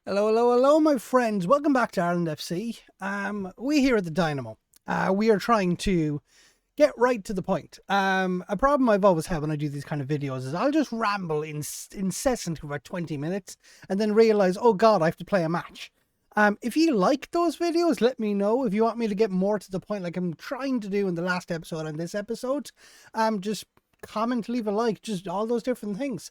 Hello, hello, hello, my friends. Welcome back to Ireland FC. We here at the Dynamo, we are trying to get right to the point. A problem I've always had when I do these kind of videos is I'll just ramble incessant for about 20 minutes and then realize, oh God, I have to play a match. If you like those videos, let me know. If you want me to get more to the point, like I'm trying to do in the last episode and this episode, just comment, leave a like, just all those different things.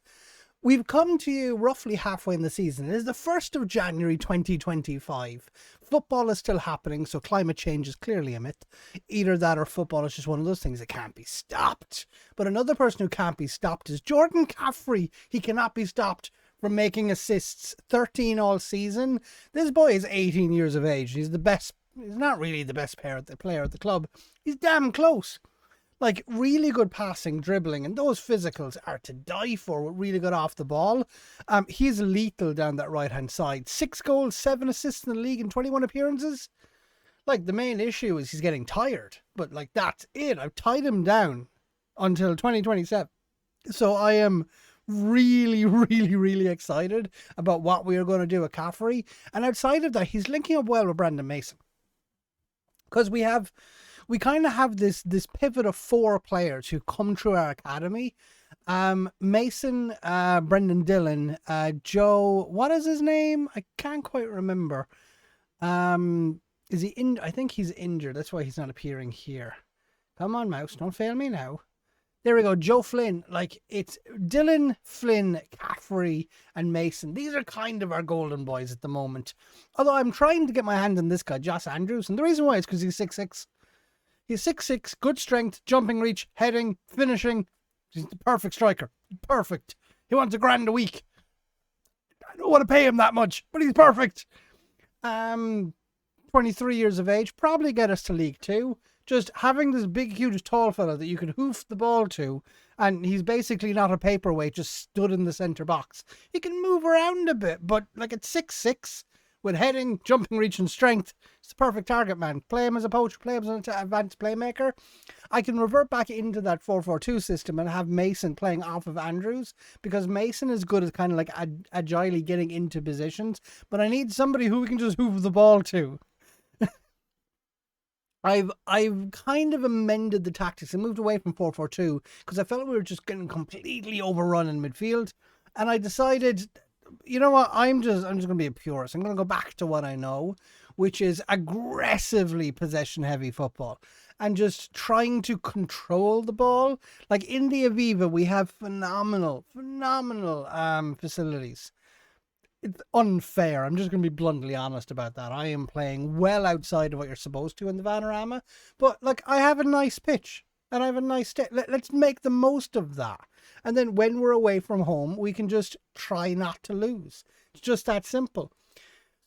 We've come to you roughly halfway in the season. It is the 1st of January 2025. Football is still happening, so climate change is clearly a myth. Either that or football is just one of those things that can't be stopped. But another person who can't be stopped is Jordan Caffrey. He cannot be stopped from making assists, 13 all season. This boy is 18 years of age. He's the best. He's not really the best player at the club. He's damn close. Like, really good passing, dribbling, and those physicals are to die for with really good off the ball. He's lethal down that right-hand side. 6 goals, 7 assists in the league in 21 appearances. Like, the main issue is he's getting tired. But, like, that's it. I've tied him down until 2027. So I am really, really, really excited about what we are going to do with Caffrey. And outside of that, he's linking up well with Brendan Mason. Because we kind of have this pivot of 4 players who come through our academy. Mason, Brendan Dillon, Joe, what is his name? I can't quite remember. Is he in? I think he's injured. That's why he's not appearing here. Come on, mouse, don't fail me now. There we go, Joe Flynn. Like, it's Dillon, Flynn, Caffrey, and Mason. These are kind of our golden boys at the moment. Although I'm trying to get my hand on this guy, Josh Andrews, and the reason why is because he's 6'6". He's 6'6", good strength, jumping reach, heading, finishing. He's the perfect striker. Perfect. He wants $1,000 a week. I don't want to pay him that much, but he's perfect. 23 years of age, probably get us to League Two. Just having this big, huge, tall fella that you can hoof the ball to, and he's basically not a paperweight, just stood in the centre box. He can move around a bit, but like at 6'6", with heading, jumping reach, and strength, it's the perfect target man. Play him as a poacher, play him as an advanced playmaker. I can revert back into that 4-4-2 system and have Mason playing off of Andrews, because Mason is good at kind of like agilely getting into positions, but I need somebody who we can just hoof the ball to. I've kind of amended the tactics and moved away from 4-4-2 because I felt we were just getting completely overrun in midfield, and I decided, you know what, I'm just going to be a purist. I'm going to go back to what I know, which is aggressively possession heavy football and just trying to control the ball. Like in the Aviva, we have phenomenal facilities. It's unfair. I'm just going to be bluntly honest about that. I am playing well outside of what you're supposed to in the Vanarama, but like I have a nice pitch and I have a nice let's make the most of that. And then when we're away from home, we can just try not to lose. It's just that simple.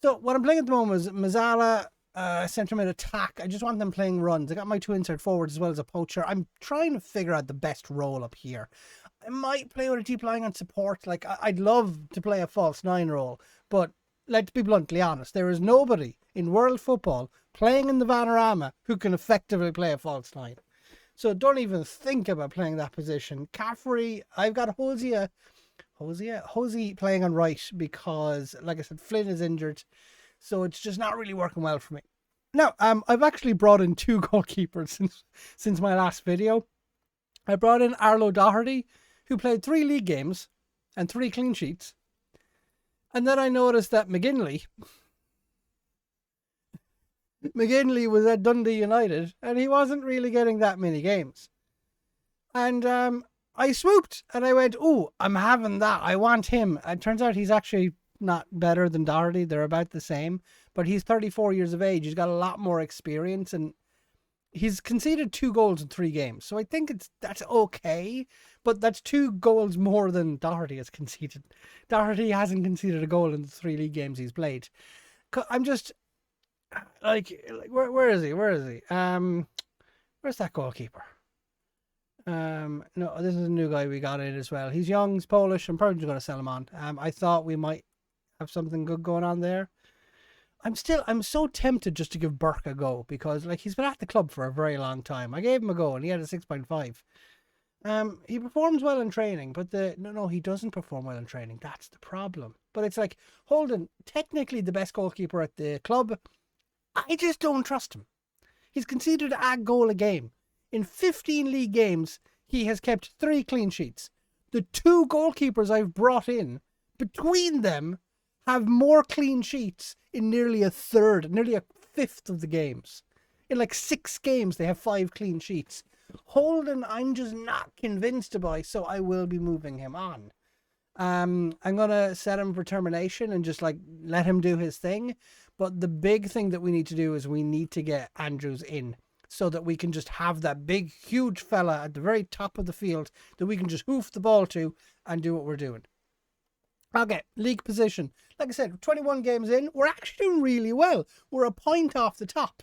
So what I'm playing at the moment is Mazzala, centre mid attack. I just want them playing runs. I got my 2 inside forwards as well as a poacher. I'm trying to figure out the best role up here. I might play with a deep lying on support. Like, I'd love to play a false 9 role, but let's be bluntly honest. There is nobody in world football playing in the Vanarama who can effectively play a false 9. So don't even think about playing that position. Caffrey, I've got Hosea playing on right because, like I said, Flynn is injured. So it's just not really working well for me. Now, I've actually brought in 2 goalkeepers since my last video. I brought in Arlo Doherty, who played 3 league games and 3 clean sheets. And then I noticed that McGinley was at Dundee United and he wasn't really getting that many games. And I swooped and I went, oh, I'm having that. I want him. And it turns out he's actually not better than Doherty. They're about the same. But he's 34 years of age. He's got a lot more experience and he's conceded 2 goals in 3 games. So I think that's okay. But that's 2 goals more than Doherty has conceded. Doherty hasn't conceded a goal in the 3 league games he's played. I'm just like where is he? Where's that goalkeeper? No, this is a new guy we got in as well. He's young, he's Polish. I'm probably going to sell him on. I thought we might have something good going on there. I'm so tempted just to give Burke a go because like he's been at the club for a very long time. I gave him a go and he had a 6.5. He performs well in training, but no, he doesn't perform well in training. That's the problem. But it's like, Holden, technically the best goalkeeper at the club, I just don't trust him. He's conceded a goal a game. In 15 league games, he has kept 3 clean sheets. The 2 goalkeepers I've brought in, between them, have more clean sheets in nearly a fifth of the games. In like 6 games, they have 5 clean sheets. Holden, I'm just not convinced by, so I will be moving him on. I'm gonna set him for termination and just like let him do his thing. But the big thing that we need to do is we need to get Andrews in so that we can just have that big, huge fella at the very top of the field that we can just hoof the ball to and do what we're doing. Okay, league position. Like I said, 21 games in, we're actually doing really well. We're a point off the top.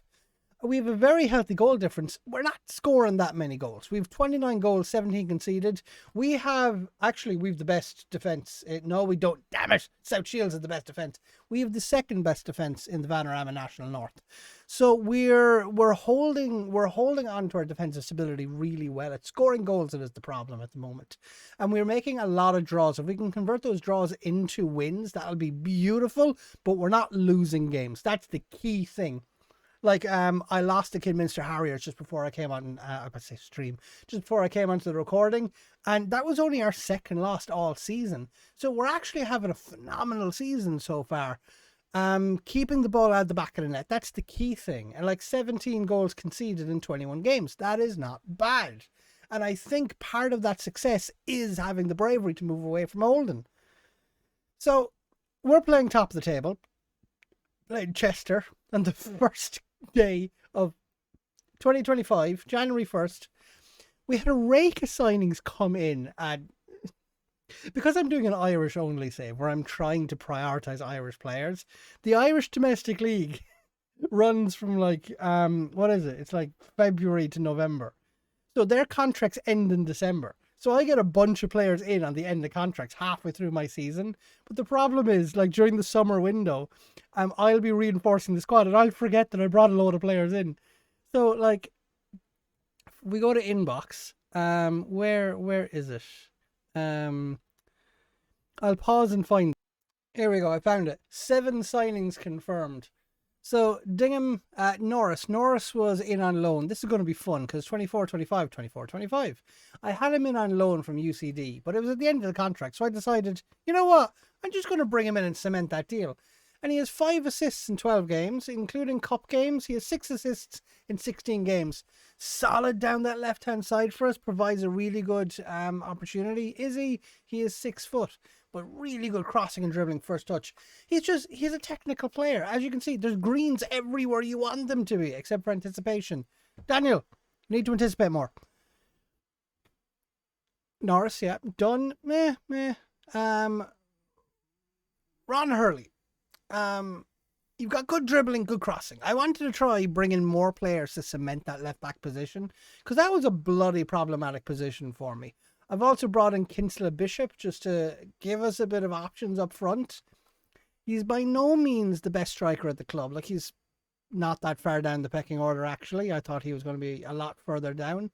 We have a very healthy goal difference. We're not scoring that many goals. We've 29 goals, 17 conceded. We've the best defence. No, we don't. Damn it. South Shields is the best defence. We have the second best defence in the Vanarama National North. So we're holding on to our defensive stability really well. It's scoring goals that is the problem at the moment. And we're making a lot of draws. If we can convert those draws into wins, that'll be beautiful, but we're not losing games. That's the key thing. Like, I lost the Kidminster Harriers just before I came on, just before I came onto the recording, and that was only our second loss all season. So we're actually having a phenomenal season so far. Keeping the ball out the back of the net, that's the key thing. And like 17 goals conceded in 21 games, that is not bad. And I think part of that success is having the bravery to move away from Holden. So we're playing top of the table, playing Chester, on the first day of 2025, January 1st, we had a rake of signings come in, and because I'm doing an Irish only save where I'm trying to prioritize Irish players, the Irish Domestic League runs from like what is it? It's like February to November. So their contracts end in December. So I get a bunch of players in on the end of contracts halfway through my season. But the problem is, like, during the summer window, I'll be reinforcing the squad and I'll forget that I brought a load of players in. So, like, we go to inbox. Where is it? I'll pause and find it. Here we go. I found it. 7 signings confirmed. So Dingham, Norris was in on loan. This is going to be fun because 24-25. I had him in on loan from UCD, but it was at the end of the contract. So I decided, you know what? I'm just going to bring him in and cement that deal. And he has 5 assists in 12 games, including cup games. He has 6 assists in 16 games. Solid down that left-hand side for us. Provides a really good opportunity. He is 6 foot, but really good crossing and dribbling first touch. He's a technical player. As you can see, there's greens everywhere you want them to be, except for anticipation. Daniel, you need to anticipate more. Norris, yeah. Done. Meh. Ron Hurley. You've got good dribbling, good crossing. I wanted to try bringing more players to cement that left back position because that was a bloody problematic position for me. I've also brought in Kinsella Bishop just to give us a bit of options up front. He's by no means the best striker at the club. Like, he's not that far down the pecking order, actually. I thought he was going to be a lot further down.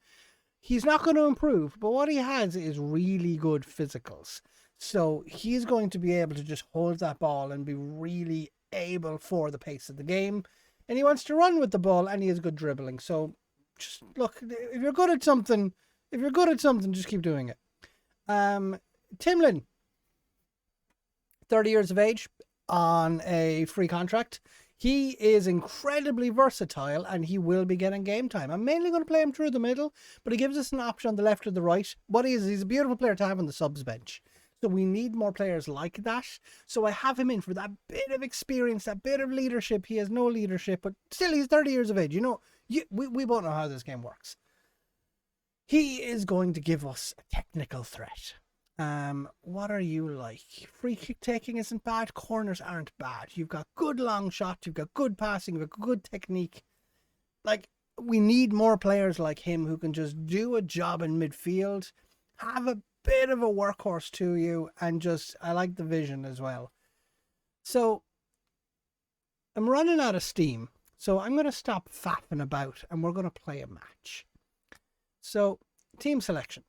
He's not going to improve, but what he has is really good physicals. So he's going to be able to just hold that ball and be really able for the pace of the game. And he wants to run with the ball, and he has good dribbling. So just look, if you're good at something, just keep doing it. Timlin, 30 years of age, on a free contract. He is incredibly versatile and he will be getting game time. I'm mainly going to play him through the middle, but he gives us an option on the left or the right. What he is, he's a beautiful player to have on the subs bench. So we need more players like that. So I have him in for that bit of experience, that bit of leadership. He has no leadership, but still he's 30 years of age. You know, we both know how this game works. He is going to give us a technical threat. What are you like? Free kick taking isn't bad. Corners aren't bad. You've got good long shots. You've got good passing. You've got good technique. Like, we need more players like him who can just do a job in midfield, have a bit of a workhorse to you, and just, I like the vision as well. So I'm running out of steam. So I'm going to stop faffing about and we're going to play a match. So, team selection.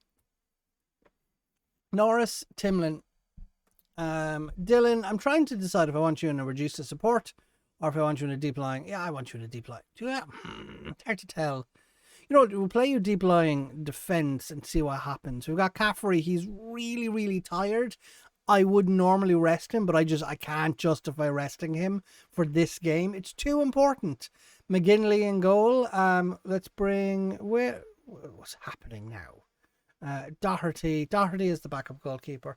Norris, Timlin, Dylan. I'm trying to decide if I want you in a reduced to support or if I want you in a deep lying. Yeah, I want you in a deep lying. It's hard to tell. You know what? We'll play you deep lying defense and see what happens. We've got Caffrey. He's really, really tired. I would normally rest him, but I can't justify resting him for this game. It's too important. McGinley in goal. Let's bring what's happening now? Doherty. Doherty is the backup goalkeeper.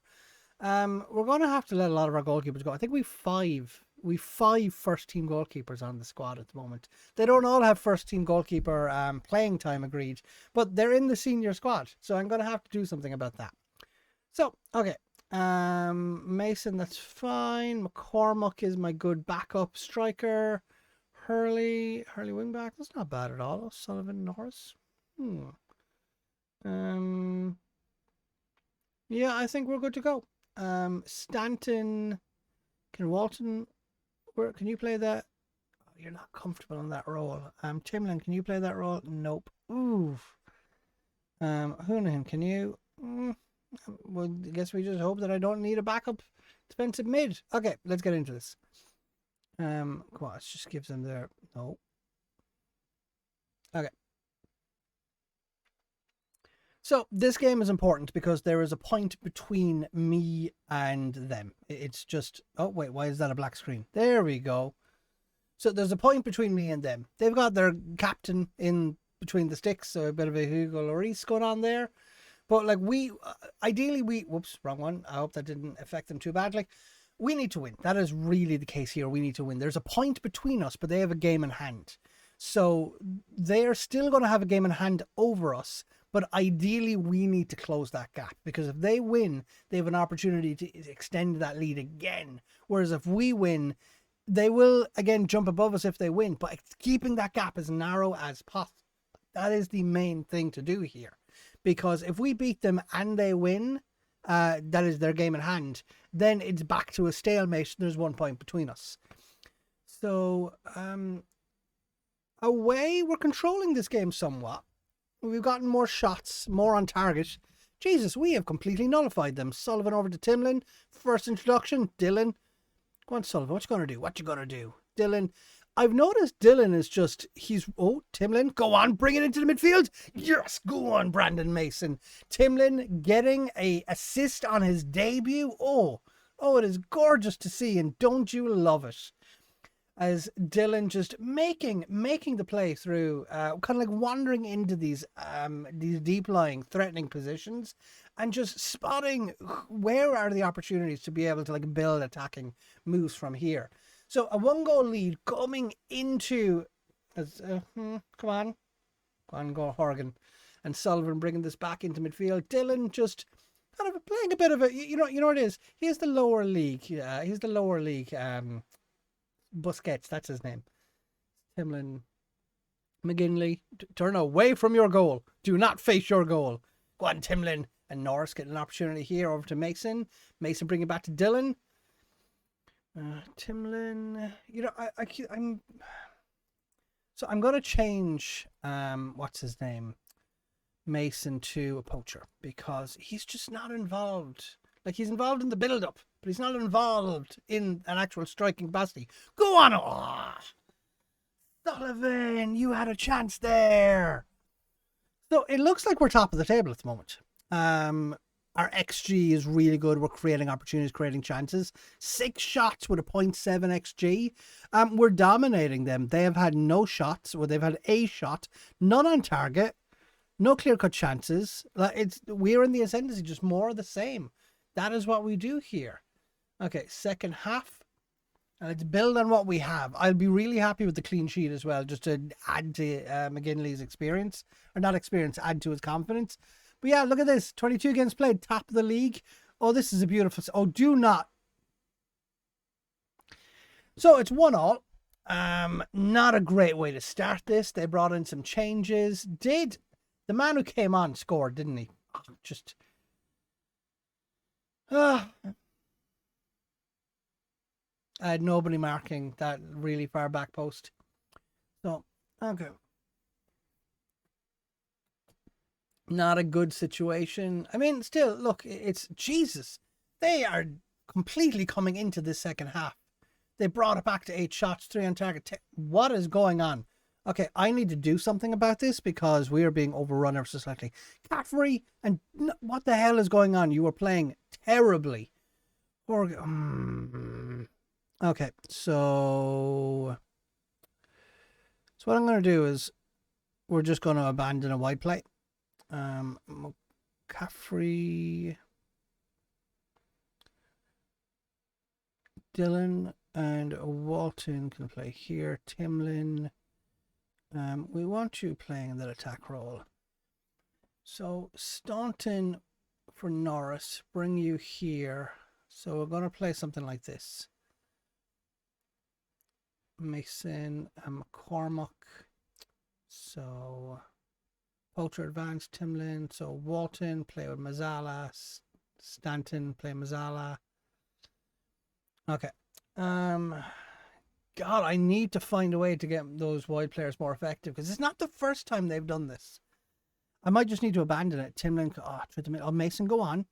We're going to have to let a lot of our goalkeepers go. I think we've five first team goalkeepers on the squad at the moment. They don't all have first team goalkeeper playing time agreed, but they're in the senior squad. So I'm going to have to do something about that. So, okay. Mason, that's fine. McCormack is my good backup striker. Hurley wingback. That's not bad at all. Sullivan, Norris. Yeah, I think we're good to go. Stanton, Walton, can you play that? Oh, you're not comfortable in that role. Timlin, can you play that role? Nope. Oof. Hoonihan, can you? Well, I guess we just hope that I don't need a backup defensive mid. Okay, let's get into this. Come on, let's just give them their... No. Okay. So, this game is important because there is a point between me and them. It's just... Oh, wait, why is that a black screen? There we go. So, there's a point between me and them. They've got their captain in between the sticks, so a bit of a Hugo Lloris going on there. But, like, ideally, whoops, wrong one. I hope that didn't affect them too badly. We need to win. That is really the case here. We need to win. There's a point between us, but they have a game in hand. So, they're still going to have a game in hand over us. But ideally, we need to close that gap. Because if they win, they have an opportunity to extend that lead again. Whereas if we win, they will, again, jump above us if they win. But keeping that gap as narrow as possible. That is the main thing to do here. Because if we beat them and they win, that is their game in hand, then it's back to a stalemate. There's 1 point between us. So, away, we're controlling this game somewhat. We've gotten more shots, more on target. Jesus, we have completely nullified them. Sullivan over to Timlin. First introduction, Dylan. Go on, Sullivan, what you going to do? What you going to do? Dylan. I've noticed Dylan is just, Timlin, go on, bring it into the midfield. Yes, go on, Brandon Mason. Timlin getting a assist on his debut. Oh, it is gorgeous to see, and don't you love it? As Dylan just making the play through, kind of like wandering into these deep-lying, threatening positions and just spotting where are the opportunities to be able to like build attacking moves from here. So a 1-goal lead coming into, come on, go Horgan, and Sullivan bringing this back into midfield. Dylan just kind of playing a bit of a, you know what it is. He's the lower league. He's the lower league. Busquets, that's his name. Timlin, McGinley, turn away from your goal. Do not face your goal. Go on, Timlin. And Norris getting an opportunity here over to Mason. Mason bringing it back to Dylan. Timlin, I'm going to change, what's his name? Mason to a poacher because he's just not involved. Like, he's involved in the build-up, but he's not involved in an actual striking capacity. Go on! Oh, Sullivan, you had a chance there. So it looks like we're top of the table at the moment. Our XG is really good. We're creating opportunities, creating chances. 6 shots with a 0.7 XG. We're dominating them. They have had no shots, or they've had a shot, none on target, no clear-cut chances. We're in the ascendancy, just more of the same. That is what we do here. Okay, second half. Let's build on what we have. I'll be really happy with the clean sheet as well, just to add to McGinley's experience. Or not experience, add to his confidence. But yeah, look at this. 22 games played, top of the league. Oh, this is a beautiful... Oh, do not... So it's 1-1. Not a great way to start this. They brought in some changes. The man who came on scored, didn't he? Just... I had nobody marking that really far back post. So, okay. Not a good situation. I mean, still, look, it's Jesus. They are completely coming into this second half. They brought it back to 8 shots, 3 on target. What is going on? Okay, I need to do something about this because we are being overrun ever so slightly. Caffrey, and what the hell is going on? You were playing terribly. Okay, so what I'm going to do is we're just going to abandon a wide play. Caffrey, Dylan and Walton can play here. Timlin, we want you playing that attack role. So Staunton for Norris, bring you here. So we're going to play something like this. Mason and McCormack. So Poacher advance, Timlin. So Walton play with Mazzala. Stanton play Mazzala. Okay. God, I need to find a way to get those wide players more effective because it's not the first time they've done this. I might just need to abandon it. Timlin, Mason, go on.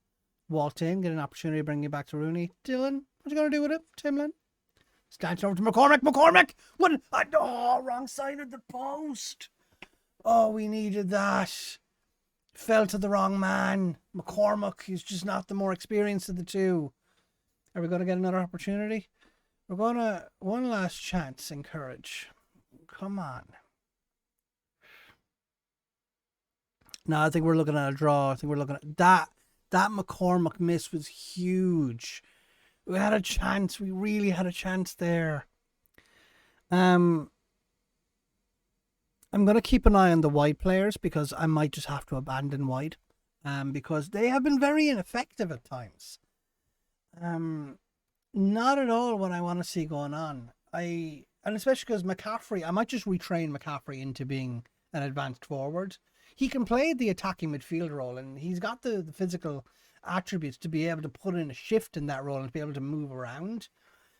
Walton, get an opportunity to bring you back to Rooney. Dylan, what you going to do with it? Timlin. Stanton over to McCormack. McCormack! What? Oh, wrong side of the post. Oh, we needed that. Fell to the wrong man. McCormack, he's just not the more experienced of the two. Are we going to get another opportunity? We're going to... One last chance, encourage. Come on. No, I think we're looking at a draw. I think we're looking at... That McCormack miss was huge. We had a chance. We really had a chance there. I'm going to keep an eye on the wide players because I might just have to abandon wide. Because they have been very ineffective at times. Not at all what I want to see going on. And especially because McCaffrey, I might just retrain McCaffrey into being an advanced forward. He can play the attacking midfield role and he's got the physical attributes to be able to put in a shift in that role and to be able to move around.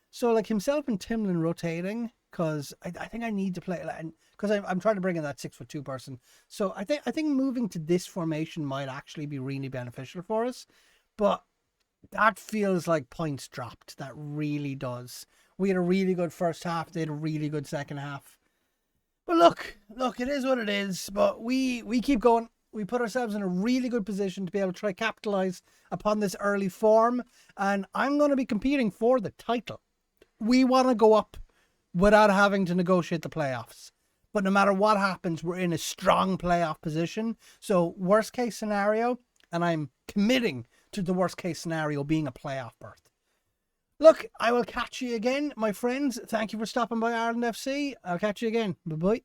So like himself and Timlin rotating, because I think I need to play, because I'm trying to bring in that 6'2" person. So I think moving to this formation might actually be really beneficial for us. But that feels like points dropped. That really does. We had a really good first half. They had a really good second half. But look, it is what it is. But we keep going. We put ourselves in a really good position to be able to try capitalize upon this early form. And I'm going to be competing for the title. We want to go up without having to negotiate the playoffs. But no matter what happens, we're in a strong playoff position. So worst case scenario, and I'm committing to the worst case scenario being a playoff berth. Look, I will catch you again, my friends. Thank you for stopping by Ireland FC. I'll catch you again. Bye-bye.